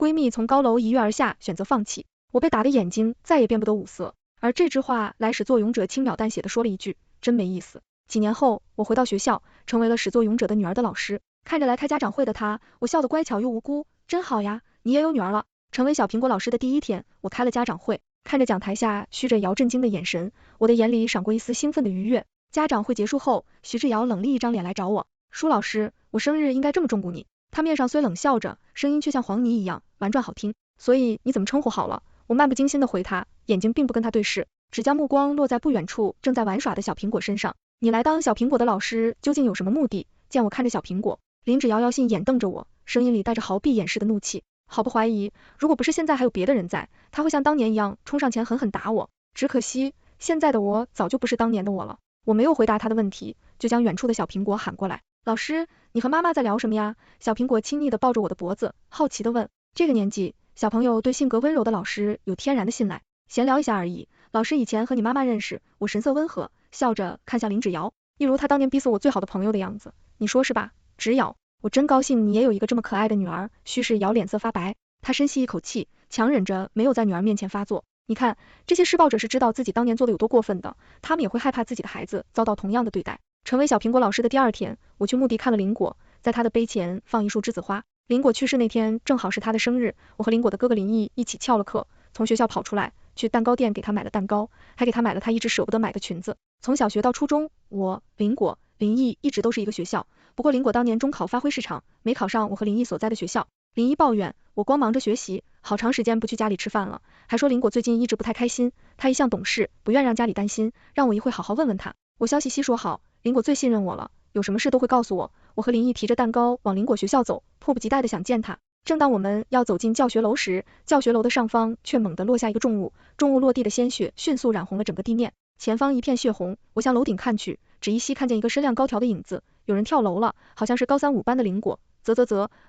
闺蜜从高楼一跃而下，选择放弃。我被打的眼睛再也变不得五色。而这句话来始作俑者轻描淡写的说了一句，真没意思。几年后，我回到学校，成为了始作俑者的女儿的老师。看着来开家长会的她，我笑得乖巧又无辜，真好呀，你也有女儿了。成为小苹果老师的第一天，我开了家长会，看着讲台下徐志尧震惊的眼神，我的眼里闪过一丝兴奋的愉悦。家长会结束后，徐志尧冷厉一张脸来找我，舒老师，我生日应该这么重顾你。他面上虽冷笑着，声音却像黄泥一样婉转好听，所以你怎么称呼好了？我漫不经心的回他，眼睛并不跟他对视，只将目光落在不远处正在玩耍的小苹果身上。你来当小苹果的老师究竟有什么目的？见我看着小苹果，林芷瑶摇心眼瞪着我，声音里带着毫必掩饰的怒气。毫不怀疑，如果不是现在还有别的人在，他会像当年一样冲上前狠狠打我。只可惜，现在的我早就不是当年的我了。我没有回答他的问题，就将远处的小苹果喊过来。老师，你和妈妈在聊什么呀？小苹果亲昵的抱着我的脖子，好奇的问。这个年纪，小朋友对性格温柔的老师有天然的信赖，闲聊一下而已。老师以前和你妈妈认识，我神色温和，笑着看向林芷瑶，一如他当年逼死我最好的朋友的样子。你说是吧？芷瑶，我真高兴你也有一个这么可爱的女儿。徐芷瑶脸色发白，她深吸一口气，强忍着没有在女儿面前发作。你看，这些施暴者是知道自己当年做的有多过分的，他们也会害怕自己的孩子遭到同样的对待。成为小苹果老师的第二天，我去墓地看了林果，在他的碑前放一束栀子花。林果去世那天正好是他的生日，我和林果的哥哥林毅一起翘了课，从学校跑出来，去蛋糕店给他买了蛋糕，还给他买了他一直舍不得买的裙子。从小学到初中，我、林果、林毅一直都是一个学校，不过林果当年中考发挥失常，没考上我和林毅所在的学校。林毅抱怨我光忙着学习，好长时间不去家里吃饭了，还说林果最近一直不太开心，他一向懂事，不愿让家里担心，让我一会好好问问他。我消息悉说好，林果最信任我了，有什么事都会告诉我。我和林毅提着蛋糕往林果学校走，迫不及待的想见他。正当我们要走进教学楼时，教学楼的上方却猛地落下一个重物，重物落地的鲜血迅速染红了整个地面，前方一片血红。我向楼顶看去，只依稀看见一个身量高挑的影子，有人跳楼了，好像是高3、5班的林果。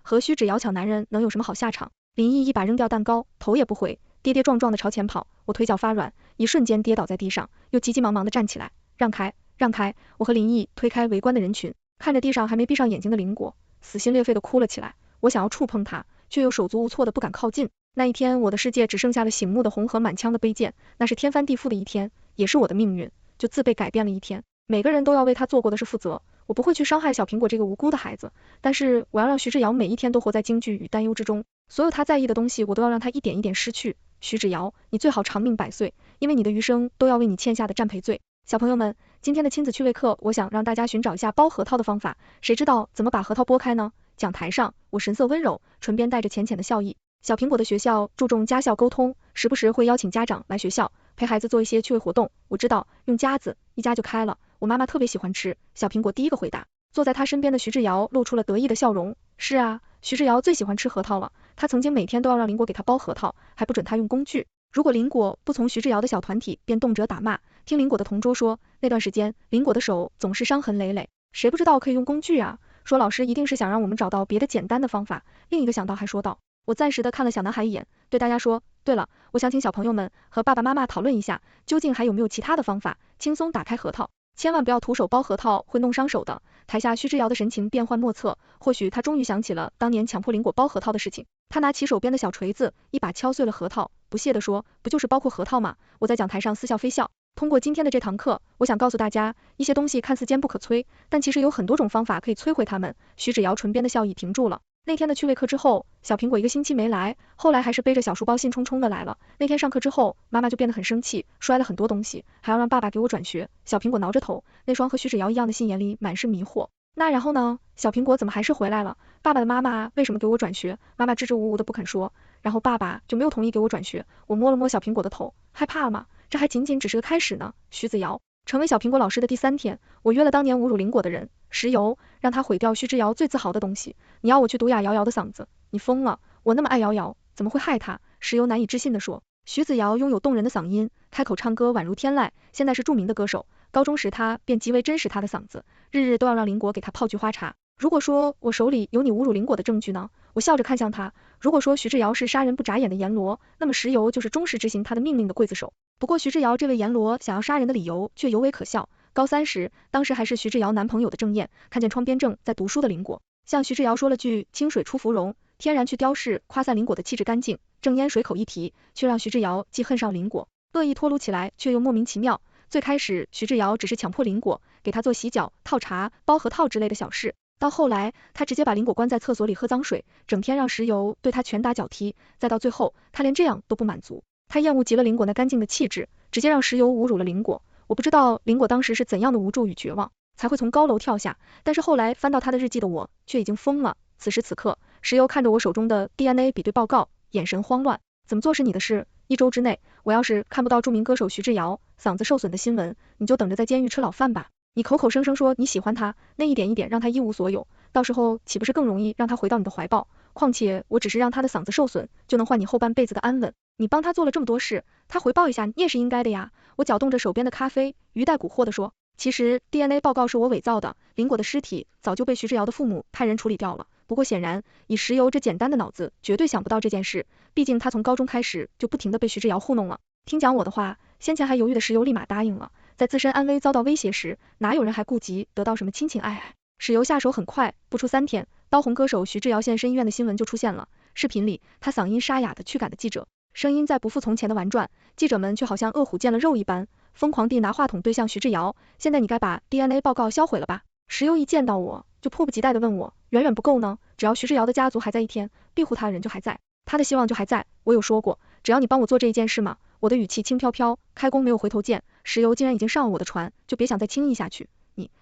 和徐芷瑶抢男人能有什么好下场？林毅一把扔掉蛋糕，头也不回，跌跌撞撞的朝前跑，我腿脚发软，一瞬间跌倒在地上，又急急忙忙的站起来，让开，让开！我和林毅推开围观的人群，看着地上还没闭上眼睛的林果，撕心裂肺的哭了起来。我想要触碰他，却又手足无措的不敢靠近。那一天，我的世界只剩下了醒目的红和满腔的卑贱，那是天翻地覆的一天，也是我的命运就自被改变了一天。每个人都要为他做过的事负责，我不会去伤害小苹果这个无辜的孩子，但是我要让徐芷瑶每一天都活在惊惧与担忧之中，所有他在意的东西我都要让他一点一点失去。徐芷瑶，你最好长命百岁，因为你的余生都要为你欠下的占赔罪。小朋友们，今天的亲子趣味课，我想让大家寻找一下剥核桃的方法，谁知道怎么把核桃剥开呢？讲台上，我神色温柔，唇边带着浅浅的笑意。小苹果的学校注重家校沟通，时不时会邀请家长来学校陪孩子做一些趣味活动。我知道用夹子一夹就开了，我妈妈特别喜欢吃。小苹果第一个回答。坐在他身边的徐志尧露出了得意的笑容。是啊，徐志尧最喜欢吃核桃了，他曾经每天都要让林果给他剥核桃，还不准他用工具。如果林果不从徐志尧的小团体，便动辄打骂。听林果的同桌说，那段时间林果的手总是伤痕累累，谁不知道可以用工具啊？说老师一定是想让我们找到别的简单的方法。另一个想到还说道。我暂时的看了小男孩一眼，对大家说，对了，我想请小朋友们和爸爸妈妈讨论一下，究竟还有没有其他的方法轻松打开核桃，千万不要徒手剥核桃，会弄伤手的。台下徐志尧的神情变幻莫测，或许他终于想起了当年强迫林果剥核桃的事情。他拿起手边的小锤子，一把敲碎了核桃，不屑地说，不就是包括核桃吗？我在讲台上似笑非笑。通过今天的这堂课，我想告诉大家，一些东西看似坚不可摧，但其实有很多种方法可以摧毁它们。徐志尧唇边的笑意停住了。那天的趣味课之后，小苹果1个星期没来，后来还是背着小书包兴冲冲的来了。那天上课之后，妈妈就变得很生气，摔了很多东西，还要让爸爸给我转学。小苹果挠着头，那双和徐志尧一样的心眼里满是迷惑。那然后呢？小苹果怎么还是回来了？爸爸的妈妈为什么给我转学？妈妈支支吾吾的不肯说，然后爸爸就没有同意给我转学。我摸了摸小苹果的头，害怕了吗？这还仅仅只是个开始呢。徐子尧成为小苹果老师的第3天，我约了当年侮辱林果的人石油，让他毁掉徐志尧最自豪的东西。你要我去毒哑瑶瑶的嗓子？你疯了！我那么爱瑶瑶，怎么会害他？石油难以置信地说。徐子尧拥有动人的嗓音，开口唱歌宛如天籁，现在是著名的歌手。高中时他便极为珍视他的嗓子，日日都要让林果给他泡菊花茶。如果说我手里有你侮辱林果的证据呢？我笑着看向他。如果说徐志尧是杀人不眨眼的阎罗，那么石油就是忠实执行他的命令的刽子手。不过徐志尧这位阎罗想要杀人的理由却尤为可笑。高3时，当时还是徐志尧男朋友的郑燕，看见窗边正在读书的林果，向徐志尧说了句清水出芙蓉，天然去雕饰夸散林果的气质干净。郑嫣水口一提，却让徐志尧既恨上林果，恶意脱撸起来，却又莫名其妙。最开始徐志尧只是强迫林果给他做洗脚、套茶、包核桃之类的小事，到后来他直接把林果关在厕所里喝脏水，整天让石油对他拳打脚踢，再到最后他连这样都不满足，他厌恶极了林果那干净的气质，直接让石油侮辱了林果。我不知道林果当时是怎样的无助与绝望，才会从高楼跳下，但是后来翻到他的日记的我却已经疯了。此时此刻，石油看着我手中的 DNA 比对报告，眼神慌乱。怎么做是你的事，1周之内我要是看不到著名歌手徐志尧嗓子受损的新闻，你就等着在监狱吃牢饭吧。你口口声声说你喜欢他，那一点一点让他一无所有，到时候岂不是更容易让他回到你的怀抱？况且我只是让他的嗓子受损，就能换你后半辈子的安稳。你帮他做了这么多事，他回报一下你也是应该的呀。我搅动着手边的咖啡，语带蛊惑地说，其实 DNA 报告是我伪造的，林果的尸体早就被徐志尧的父母派人处理掉了。不过显然以石油这简单的脑子绝对想不到这件事，毕竟他从高中开始就不停地被徐志尧糊弄了。听讲我的话，先前还犹豫的石油立马答应了，在自身安危遭到威胁时，哪有人还顾及得到什么亲情爱爱？石油下手很快，不出3天，当红歌手徐志尧现身医院的新闻就出现了。视频里他嗓音沙哑的驱赶的记者，声音在不复从前的婉转，记者们却好像饿虎见了肉一般，疯狂地拿话筒对向徐志尧，现在你该把 DNA 报告销毁了吧？石油一见到我就迫不及待地问我，远远不够呢，只要徐志尧的家族还在一天，庇护他的人就还在，他的希望就还在。我有说过，只要你帮我做这一件事吗？我的语气轻飘飘，开弓没有回头箭，石油既然已经上了我的船，就别想再轻易下去。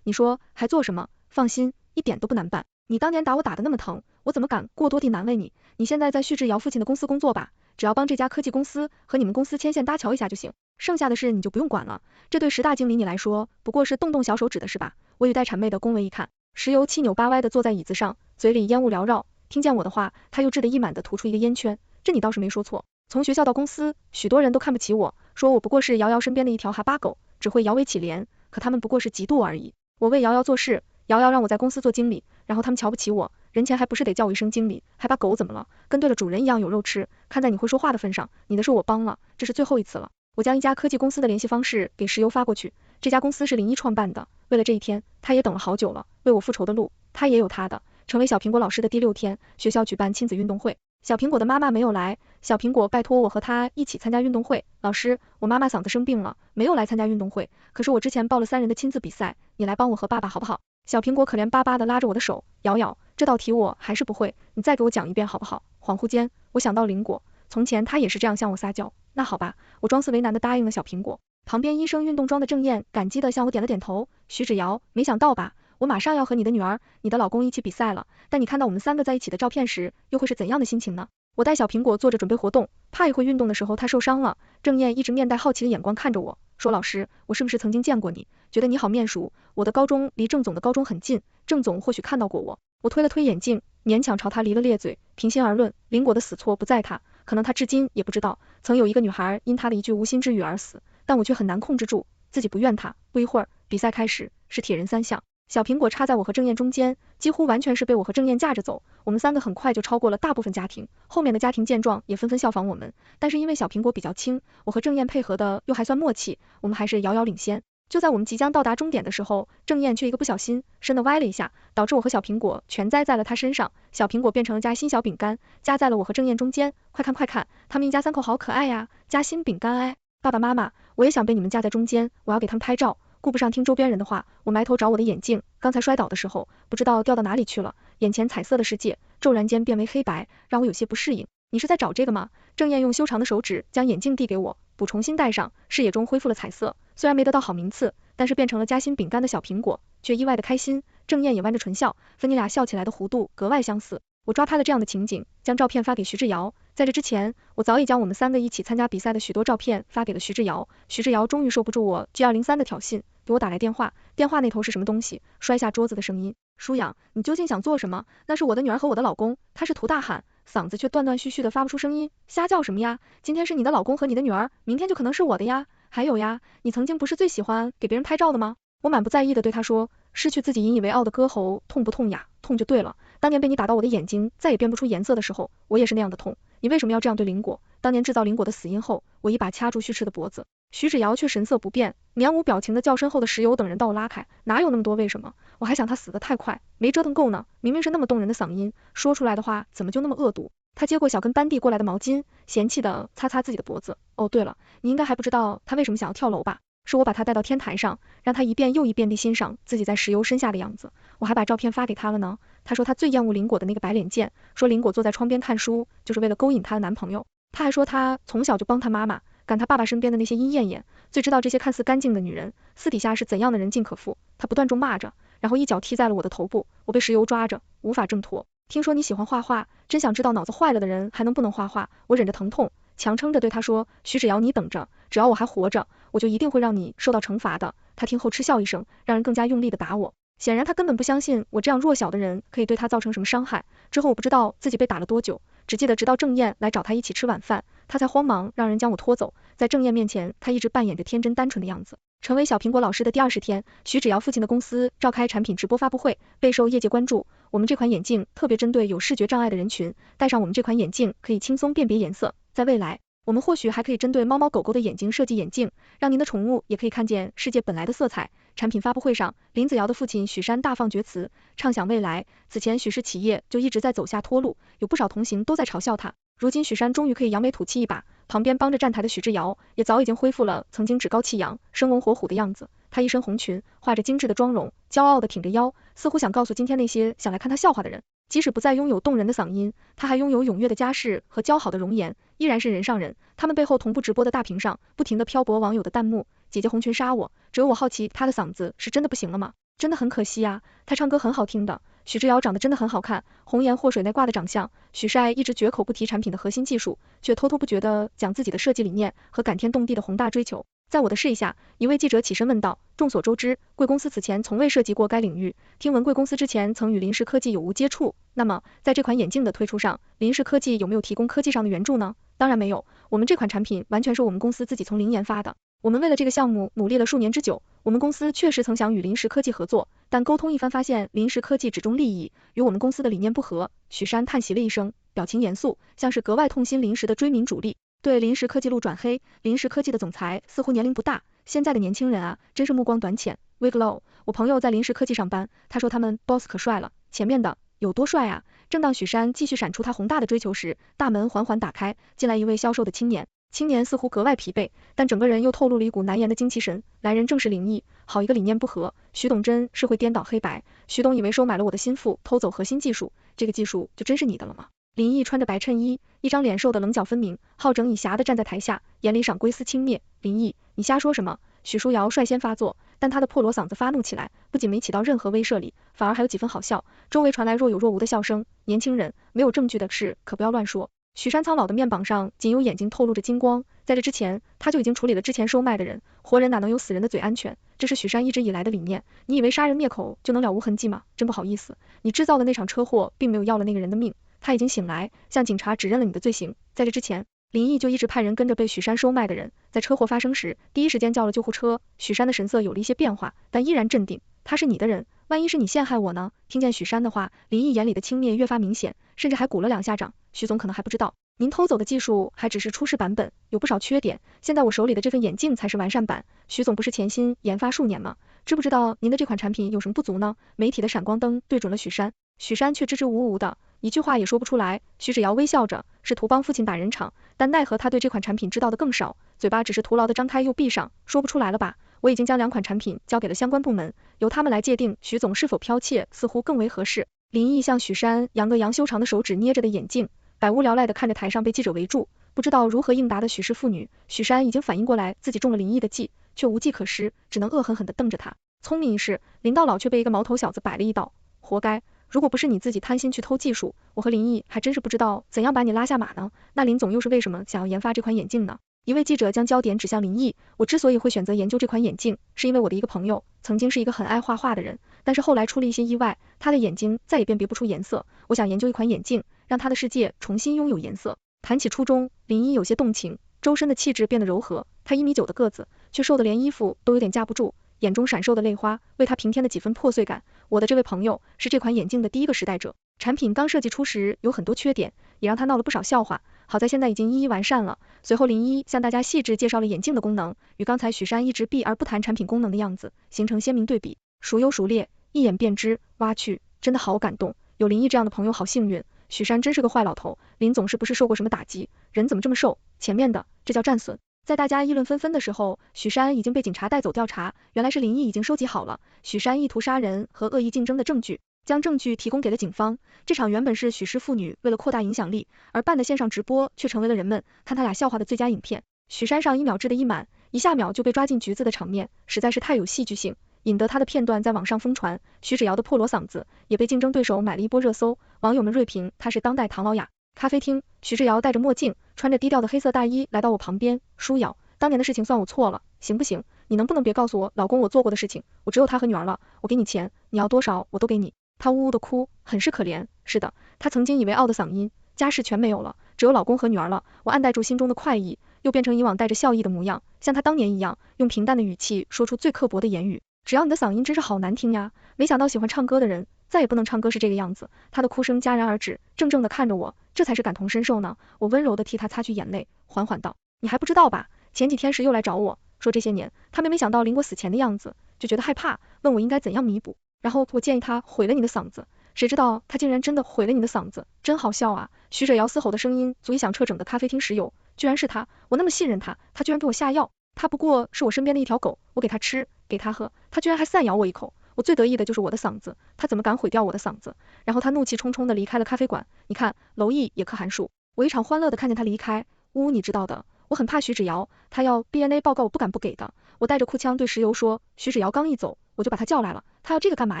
你说还做什么？放心，一点都不难办。你当年打我打得那么疼，我怎么敢过多地难为你？你现在在徐志尧父亲的公司工作吧，只要帮这家科技公司和你们公司牵线搭桥一下就行，剩下的事你就不用管了。这对10大经理你来说不过是动动小手指的事吧？我语带谄媚的恭维一看，石油7扭8歪的坐在椅子上，嘴里烟雾缭绕，听见我的话，他又志得意满的吐出一个烟圈。这你倒是没说错，从学校到公司，许多人都看不起我，说我不过是瑶瑶身边的一条哈巴狗，只会摇尾乞怜，可他们不过是嫉妒而已。我为瑶瑶做事，瑶瑶让我在公司做经理，然后他们瞧不起我，人前还不是得叫我一声经理，还把狗怎么了？跟对了主人一样有肉吃，看在你会说话的份上，你的事我帮了，这是最后一次了。我将一家科技公司的联系方式给石油发过去，这家公司是01创办的，为了这一天，他也等了好久了，为我复仇的路，他也有他的。成为小苹果老师的第6天，学校举办亲子运动会，小苹果的妈妈没有来，小苹果拜托我和她一起参加运动会。老师，我妈妈嗓子生病了，没有来参加运动会，可是我之前报了3人的亲子比赛，你来帮我和爸爸好不好？小苹果可怜巴巴的拉着我的手，瑶瑶，这道题我还是不会，你再给我讲一遍好不好？恍惚间，我想到林果，从前他也是这样向我撒娇。那好吧，我装似为难的答应了小苹果。旁边一身运动装的郑燕感激的向我点了点头。徐芷瑶，没想到吧，我马上要和你的女儿、你的老公一起比赛了，但你看到我们3个在一起的照片时，又会是怎样的心情呢？我带小苹果做着准备活动，怕一会运动的时候她受伤了。郑燕一直面带好奇的眼光看着我，说老师，我是不是曾经见过你？觉得你好面熟，我的高中离郑总的高中很近，郑总或许看到过我。我推了推眼镜，勉强朝他咧了咧嘴。平心而论，林果的死错不在他，可能他至今也不知道，曾有一个女孩因他的一句无心之语而死，但我却很难控制住自己不怨他。不一会儿，比赛开始，是铁人3项。小苹果插在我和郑燕中间，几乎完全是被我和郑燕架着走。我们3个很快就超过了大部分家庭，后面的家庭见状也纷纷效仿我们，但是因为小苹果比较轻，我和郑燕配合的又还算默契，我们还是遥遥领先。就在我们即将到达终点的时候，郑燕却一个不小心身的歪了一下，导致我和小苹果全栽在了她身上，小苹果变成了夹心小饼干，夹在了我和郑燕中间。快看快看，他们一家3口好可爱呀，夹心饼干哎，爸爸妈妈，我也想被你们夹在中间，我要给他们拍照。顾不上听周边人的话，我埋头找我的眼镜，刚才摔倒的时候，不知道掉到哪里去了，眼前彩色的世界骤然间变为黑白，让我有些不适应。你是在找这个吗？郑燕用修长的手指将眼镜递给我，补重新戴上，视野中恢复了彩色，虽然没得到好名次，但是变成了夹心饼干的小苹果却意外的开心。郑燕也弯着唇笑，分你俩笑起来的弧度格外相似。我抓拍了这样的情景，将照片发给徐志尧。在这之前，我早已将我们3个一起参加比赛的许多照片发给了徐志尧。徐志尧终于受不住我 G203 的挑衅，给我打来电话，电话那头是什么东西摔下桌子的声音。舒养，你究竟想做什么？那是我的女儿和我的老公。他是图大喊，嗓子却断断续续的发不出声音。瞎叫什么呀？今天是你的老公和你的女儿，明天就可能是我的呀。还有呀，你曾经不是最喜欢给别人拍照的吗？我满不在意的对他说，失去自己引以为傲的歌喉，痛不痛呀？痛就对了。当年被你打到我的眼睛再也辨不出颜色的时候，我也是那样的痛。你为什么要这样对林果？当年制造林果的死因后，我一把掐住旭赤的脖子，徐芷瑶却神色不变，面无表情的叫身后的石油等人把我拉开，哪有那么多为什么？我还想他死得太快，没折腾够呢，明明是那么动人的嗓音，说出来的话怎么就那么恶毒？他接过小根班递过来的毛巾，嫌弃的擦擦自己的脖子。哦对了，你应该还不知道他为什么想要跳楼吧？是我把他带到天台上，让他一遍又一遍地欣赏自己在石油身下的样子，我还把照片发给他了呢。他说他最厌恶林果的那个白脸贱，说林果坐在窗边看书就是为了勾引他的男朋友。他还说他从小就帮他妈妈赶他爸爸身边的那些阴艳艳，最知道这些看似干净的女人私底下是怎样的人尽可夫。他不断中骂着，然后一脚踢在了我的头部，我被石油抓着，无法挣脱。听说你喜欢画画，真想知道脑子坏了的人还能不能画画？我忍着疼痛，强撑着对他说，徐芷瑶你等着，只要我还活着，我就一定会让你受到惩罚的。他听后嗤笑一声，让人更加用力的打我。显然他根本不相信我这样弱小的人可以对他造成什么伤害。之后我不知道自己被打了多久，只记得直到郑燕来找他一起吃晚饭，他才慌忙让人将我拖走。在郑燕面前，他一直扮演着天真单纯的样子。成为小苹果老师的第20天，徐芷瑶父亲的公司召开产品直播发布会，备受业界关注。我们这款眼镜特别针对有视觉障碍的人群，戴上我们这款眼镜可以轻松辨别颜色。在未来，我们或许还可以针对猫猫狗狗的眼睛设计眼镜，让您的宠物也可以看见世界本来的色彩。产品发布会上，林子瑶的父亲许山大放厥词，畅想未来。此前许氏企业就一直在走下坡路，有不少同行都在嘲笑他。如今许山终于可以扬眉吐气一把，旁边帮着站台的许志瑶也早已经恢复了曾经趾高气扬、生龙活虎的样子。她一身红裙，画着精致的妆容，骄傲地挺着腰，似乎想告诉今天那些想来看她笑话的人，即使不再拥有动人的嗓音，她还拥有踊跃的家世和姣好的容颜，依然是人上人。他们背后同步直播的大屏上，不停地漂泊网友的弹幕，姐姐红裙杀我，只有我好奇她的嗓子是真的不行了吗？真的很可惜啊，她唱歌很好听的。许志瑶长得真的很好看，红颜祸水内挂的长相。许世爱一直绝口不提产品的核心技术，却滔滔不绝地讲自己的设计理念和感天动地的宏大追求。在我的示意下，一位记者起身问道，众所周知，贵公司此前从未涉及过该领域，听闻贵公司之前曾与林氏科技有无接触，那么在这款眼镜的推出上，林氏科技有没有提供科技上的援助呢？当然没有，我们这款产品完全是我们公司自己从零研发的。我们为了这个项目努力了数年之久，我们公司确实曾想与林氏科技合作，但沟通一番发现林氏科技只重利益，与我们公司的理念不合。许山叹息了一声，表情严肃，像是格外痛心林氏的追名主力，对林氏科技路转黑。林氏科技的总裁似乎年龄不大，现在的年轻人啊，真是目光短浅。Wiglow， 我朋友在林氏科技上班，他说他们 boss 可帅了，前面的有多帅啊？正当许山继续闪出他宏大的追求时，大门缓缓打开，进来一位消瘦的青年。青年似乎格外疲惫，但整个人又透露了一股难言的精气神。来人正是林毅，好一个理念不合，徐董真是会颠倒黑白。徐董以为收买了我的心腹，偷走核心技术，这个技术就真是你的了吗？林毅穿着白衬衣，一张脸瘦得棱角分明，好整以暇地站在台下，眼里赏归思轻蔑。林毅，你瞎说什么？许书瑶率先发作，但他的破锣嗓子发怒起来，不仅没起到任何威慑力，反而还有几分好笑。周围传来若有若无的笑声。年轻人，没有证据的事可不要乱说。许山苍老的面庞上仅有眼睛透露着金光，在这之前他就已经处理了之前收卖的人，活人哪能有死人的嘴安全，这是许山一直以来的理念。你以为杀人灭口就能了无痕迹吗？真不好意思，你制造的那场车祸并没有要了那个人的命，他已经醒来，向警察指认了你的罪行。在这之前，林毅就一直派人跟着被许山收卖的人，在车祸发生时第一时间叫了救护车。许山的神色有了一些变化，但依然镇定，他是你的人，万一是你陷害我呢？听见许山的话，林毅眼里的轻蔑越发明显，甚至还鼓了2下掌。徐总可能还不知道，您偷走的技术还只是初试版本，有不少缺点，现在我手里的这份眼镜才是完善版。徐总不是潜心研发数年吗？知不知道您的这款产品有什么不足呢？媒体的闪光灯对准了许山，许山却支支吾吾的，一句话也说不出来。徐芷瑶微笑着，是图帮父亲打人场，但奈何他对这款产品知道的更少，嘴巴只是徒劳的张开又闭上，说不出来了吧。我已经将2款产品交给了相关部门，由他们来界定徐总是否剽窃，似乎更为合适。林毅向许山扬个扬修长的手指捏着的眼镜，百无聊赖地看着台上被记者围住，不知道如何应答的许氏妇女。许山已经反应过来自己中了林毅的计，却无计可施，只能恶狠狠地瞪着他。聪明一世，林到老却被一个毛头小子摆了一道，活该。如果不是你自己贪心去偷技术，我和林毅还真是不知道怎样把你拉下马呢。那林总又是为什么想要研发这款眼镜呢？一位记者将焦点指向林毅，我之所以会选择研究这款眼镜，是因为我的一个朋友曾经是一个很爱画画的人，但是后来出了一些意外，他的眼睛再也辨别不出颜色，我想研究一款眼镜，让他的世界重新拥有颜色。谈起初衷，林毅有些动情，周身的气质变得柔和，他1.9米的个子，却瘦得连衣服都有点架不住，眼中闪烁的泪花为他平添了几分破碎感。我的这位朋友是这款眼镜的第一个时代者，产品刚设计出时有很多缺点，也让他闹了不少笑话。好在现在已经一一完善了。随后林一向大家细致介绍了眼镜的功能，与刚才许山一直避而不谈产品功能的样子形成鲜明对比，孰优孰劣，一眼便知。挖去，真的好感动，有林一这样的朋友好幸运。许山真是个坏老头，林总是不是受过什么打击，人怎么这么瘦？前面的，这叫战损。在大家议论纷纷的时候，许山已经被警察带走调查，原来是林毅已经收集好了许山意图杀人和恶意竞争的证据，将证据提供给了警方。这场原本是许氏父女为了扩大影响力而办的线上直播，却成为了人们看他俩笑话的最佳影片。许山上1秒制的一满，一下秒就被抓进局子的场面，实在是太有戏剧性，引得他的片段在网上疯传。徐芷瑶的破锣嗓子也被竞争对手买了一波热搜，网友们锐评他是当代唐老雅。咖啡厅，徐芷瑶戴着墨镜，穿着低调的黑色大衣来到我旁边，舒瑶，当年的事情算我错了，行不行？你能不能别告诉我老公我做过的事情？我只有他和女儿了，我给你钱，你要多少我都给你。他呜呜的哭，很是可怜。是的，他曾经以为傲的嗓音，家世全没有了，只有老公和女儿了。我按捺住心中的快意，又变成以往带着笑意的模样，像他当年一样，用平淡的语气说出最刻薄的言语。只要你的嗓音真是好难听呀！没想到喜欢唱歌的人再也不能唱歌是这个样子。他的哭声戛然而止，怔怔的看着我，这才是感同身受呢。我温柔的替他擦去眼泪，缓缓道：你还不知道吧？前几天时又来找我说这些年他没想到林国死前的样子，就觉得害怕，问我应该怎样弥补。然后我建议他毁了你的嗓子，谁知道他竟然真的毁了你的嗓子，真好笑啊！徐芷瑶嘶吼的声音足以响彻整个咖啡厅石油，居然是他，我那么信任他，他居然给我下药。他不过是我身边的一条狗，我给他吃，给他喝，他居然还散咬我一口。我最得意的就是我的嗓子，他怎么敢毁掉我的嗓子？然后他怒气冲冲的离开了咖啡馆。你看，蝼蚁也可寒暑。我一场欢乐的看见他离开，你知道的，我很怕徐芷瑶，他要 DNA 报告我不敢不给的。我带着哭腔对石油说，徐芷瑶刚一走，我就把他叫来了，他要这个干嘛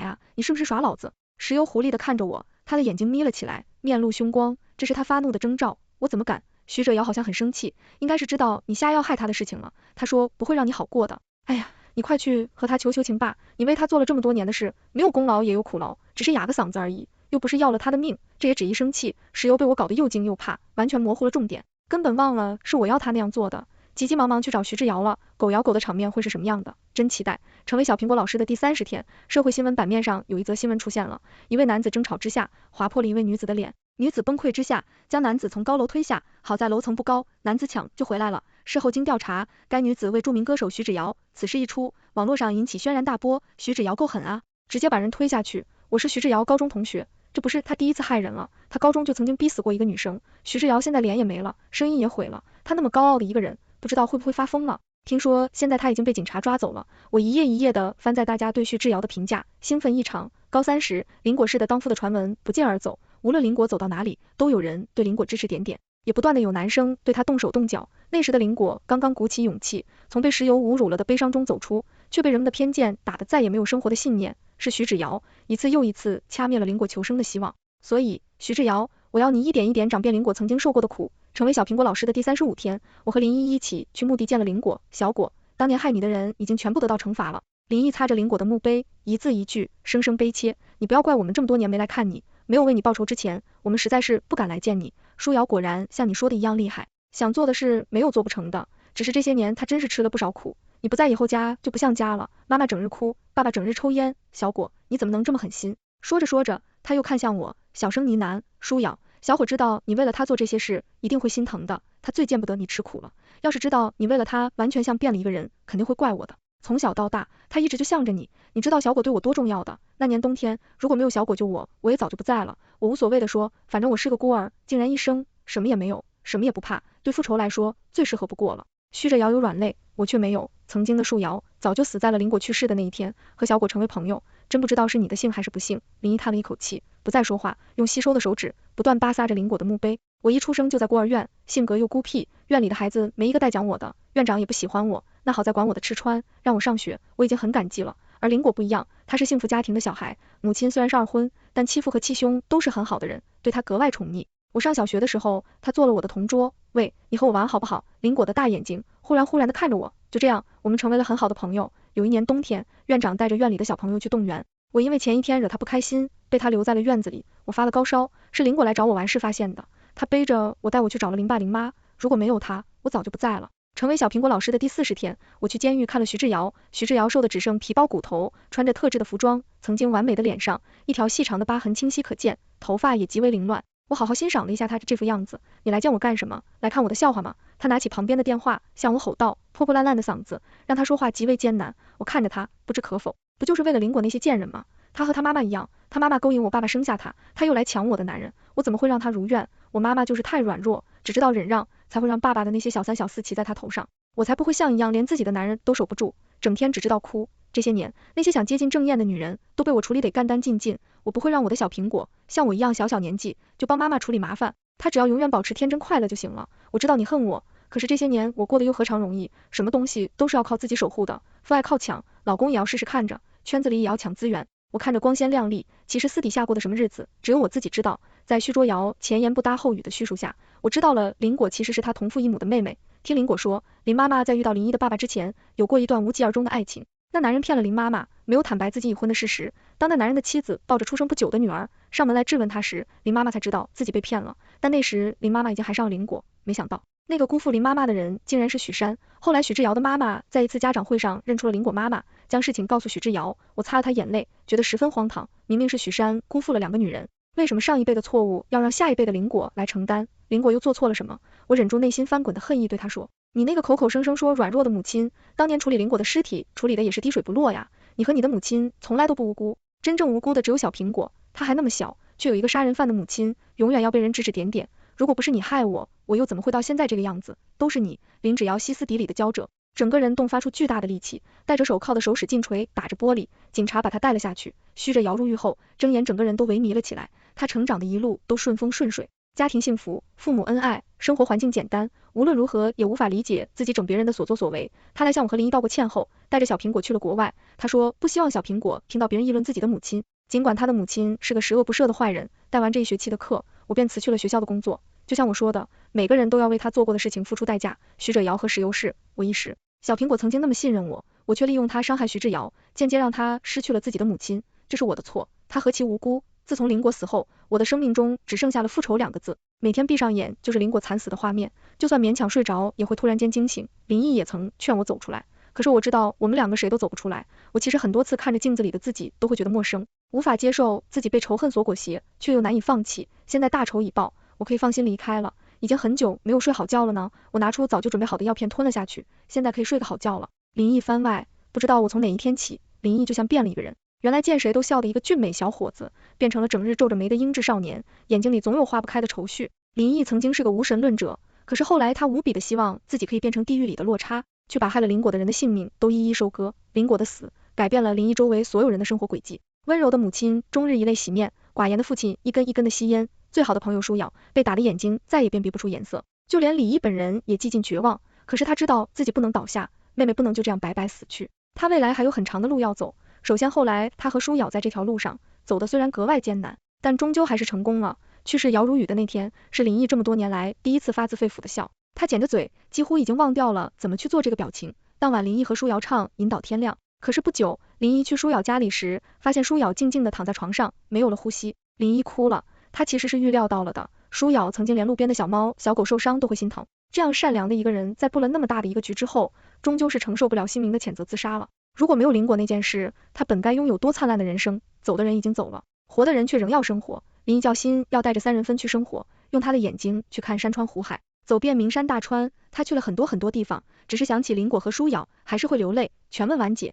呀？你是不是耍老子？石油狐狸的看着我，他的眼睛眯了起来，面露凶光，这是他发怒的征兆。我怎么敢？徐芷瑶好像很生气，应该是知道你下药害他的事情了。他说不会让你好过的。哎呀，你快去和他求求情吧，你为他做了这么多年的事，没有功劳也有苦劳，只是哑个嗓子而已，又不是要了他的命，这也只一生气。石油被我搞得又惊又怕，完全模糊了重点，根本忘了是我要他那样做的，急急忙忙去找徐芷瑶了。狗咬狗的场面会是什么样的？真期待。成为小苹果老师的第30天，社会新闻版面上有一则新闻出现了，一位男子争吵之下划破了一位女子的脸，女子崩溃之下将男子从高楼推下，好在楼层不高，男子抢就回来了。事后经调查，该女子为著名歌手徐芷瑶，此事一出，网络上引起轩然大波。徐芷瑶够狠啊，直接把人推下去。我是徐芷瑶高中同学，这不是他第一次害人了，他高中就曾经逼死过一个女生。徐芷瑶现在脸也没了，声音也毁了，他那么高傲的一个人，不知道会不会发疯了。听说现在他已经被警察抓走了，我一页一页的翻在大家对徐芷瑶的评价，兴奋异常。高3时，林果氏的当夫的传闻不胫而走，无论林果走到哪里，都有人对林果指指点点，也不断的有男生对他动手动脚。那时的林果刚刚鼓起勇气，从被石油侮辱了的悲伤中走出，却被人们的偏见打得再也没有生活的信念。是徐芷瑶一次又一次掐灭了林果求生的希望。所以，徐芷瑶，我要你一点一点长遍林果曾经受过的苦。成为小苹果老师的第35天，我和林依一起去墓地见了林果。小果，当年害你的人已经全部得到惩罚了。林毅擦着林果的墓碑，一字一句，声声悲切。你不要怪我们这么多年没来看你，没有为你报仇之前，我们实在是不敢来见你。舒瑶果然像你说的一样厉害，想做的事没有做不成的，只是这些年他真是吃了不少苦。你不在以后家就不像家了，妈妈整日哭，爸爸整日抽烟。小果，你怎么能这么狠心？说着说着，他又看向我，小声呢喃，舒瑶，小伙知道你为了他做这些事，一定会心疼的。他最见不得你吃苦了，要是知道你为了他完全像变了一个人，肯定会怪我的。从小到大，他一直就向着你，你知道小果对我多重要的。那年冬天，如果没有小果救我，我也早就不在了。我无所谓的说，反正我是个孤儿，竟然一生什么也没有，什么也不怕，对复仇来说最适合不过了。虚着瑶有软肋，我却没有。曾经的树瑶早就死在了林果去世的那一天，和小果成为朋友，真不知道是你的幸还是不幸。林一叹了一口气，不再说话，用吸收的手指不断巴撒着林果的墓碑。我一出生就在孤儿院，性格又孤僻，院里的孩子没一个待讲我的，院长也不喜欢我，那好在管我的吃穿，让我上学，我已经很感激了。而林果不一样，他是幸福家庭的小孩，母亲虽然是二婚，但妻父和妻兄都是很好的人，对他格外宠溺。我上小学的时候，他做了我的同桌，喂，你和我玩好不好？林果的大眼睛忽然的看着我，就这样，我们成为了很好的朋友。有一年冬天，院长带着院里的小朋友去动员，我因为前一天惹他不开心，被他留在了院子里。我发了高烧，是林果来找我完事发现的，他背着我带我去找了林爸林妈，如果没有他，我早就不在了。成为小苹果老师的第40天，我去监狱看了徐志尧，徐志尧瘦的只剩皮包骨头，穿着特制的服装，曾经完美的脸上，一条细长的疤痕清晰可见，头发也极为凌乱。我好好欣赏了一下他这副样子，你来见我干什么？来看我的笑话吗？他拿起旁边的电话，向我吼道，破破烂烂的嗓子让他说话极为艰难。我看着他，不知可否。不就是为了邻国那些贱人吗？他和他妈妈一样，他妈妈勾引我爸爸生下他，他又来抢我的男人，我怎么会让他如愿？我妈妈就是太软弱，只知道忍让，才会让爸爸的那些小三小四骑在他头上。我才不会像一样连自己的男人都守不住，整天只知道哭。这些年，那些想接近郑燕的女人都被我处理得干干净净，我不会让我的小苹果像我一样小小年纪就帮妈妈处理麻烦，她只要永远保持天真快乐就行了。我知道你恨我，可是这些年我过得又何尝容易，什么东西都是要靠自己守护的，父爱靠抢，老公也要试试看着，圈子里也要抢资源。我看着光鲜亮丽，其实私底下过的什么日子，只有我自己知道。在徐卓瑶前言不搭后语的叙述下，我知道了林果其实是他同父异母的妹妹。听林果说，林妈妈在遇到林一的爸爸之前，有过一段无疾而终的爱情。那男人骗了林妈妈，没有坦白自己已婚的事实。当那男人的妻子抱着出生不久的女儿上门来质问他时，林妈妈才知道自己被骗了。但那时林妈妈已经还上了林果，没想到那个辜负林妈妈的人竟然是许山。后来许志瑶的妈妈在一次家长会上认出了林果妈妈，将事情告诉许志瑶。我擦了她眼泪，觉得十分荒唐。明明是许山辜负了2个女人，为什么上一辈的错误要让下一辈的林果来承担？林果又做错了什么？我忍住内心翻滚的恨意，对他说，你那个口口声声说软弱的母亲，当年处理林果的尸体，处理的也是滴水不落呀。你和你的母亲从来都不无辜，真正无辜的只有小苹果，她还那么小，却有一个杀人犯的母亲，永远要被人指指点点。如果不是你害我，我又怎么会到现在这个样子？都是你。林芷瑶歇斯底里的叫着，整个人迸发出巨大的力气，戴着手铐的手使劲锤打着玻璃。警察把他带了下去，虚着瑶入狱后，睁眼整个人都萎靡了起来。他成长的一路都顺风顺水，家庭幸福，父母恩爱，生活环境简单，无论如何也无法理解自己整别人的所作所为。他来向我和林一道过歉后，带着小苹果去了国外。他说不希望小苹果听到别人议论自己的母亲，尽管他的母亲是个十恶不赦的坏人。带完这一学期的课，我便辞去了学校的工作。就像我说的，每个人都要为他做过的事情付出代价。徐赭瑶和石油市，我一时，小苹果曾经那么信任我，我却利用他伤害徐志瑶，间接让他失去了自己的母亲，这是我的错，他何其无辜。自从林果死后，我的生命中只剩下了复仇2个字，每天闭上眼就是林果惨死的画面，就算勉强睡着也会突然间惊醒。林毅也曾劝我走出来，可是我知道我们2个谁都走不出来。我其实很多次看着镜子里的自己都会觉得陌生，无法接受自己被仇恨所裹挟，却又难以放弃。现在大仇已报，我可以放心离开了。已经很久没有睡好觉了呢，我拿出早就准备好的药片吞了下去，现在可以睡个好觉了。林毅番外，不知道我从哪一天起，林毅就像变了一个人，原来见谁都笑的一个俊美小伙子，变成了整日皱着眉的英质少年，眼睛里总有化不开的愁绪。林毅曾经是个无神论者，可是后来他无比的希望自己可以变成地狱里的落差，去把害了林果的人的性命都一一收割。林果的死改变了林毅周围所有人的生活轨迹，温柔的母亲终日以泪洗面，寡言的父亲一根一根的吸烟，最好的朋友舒瑶被打的眼睛再也辨别不出颜色，就连李毅本人也几近绝望。可是他知道自己不能倒下，妹妹不能就这样白白死去，他未来还有很长的路要走。首先后来他和舒瑶在这条路上走的虽然格外艰难，但终究还是成功了。去世姚如雨的那天，是林毅这么多年来第一次发自肺腑的笑，他茧着嘴，几乎已经忘掉了怎么去做这个表情。当晚林毅和舒瑶唱引导天亮，可是不久林毅去舒瑶家里时，发现舒瑶静静地躺在床上，没有了呼吸。林毅哭了，他其实是预料到了的，舒瑶曾经连路边的小猫小狗受伤都会心疼，这样善良的一个人在布了那么大的一个局之后，终究是承受不了心灵的谴责自杀了。如果没有林果那件事，他本该拥有多灿烂的人生，走的人已经走了，活的人却仍要生活。林毅叫心要带着3人分去生活，用他的眼睛去看山川湖海，走遍名山大川，他去了很多很多地方，只是想起林果和舒瑶，还是会流泪。全文完结。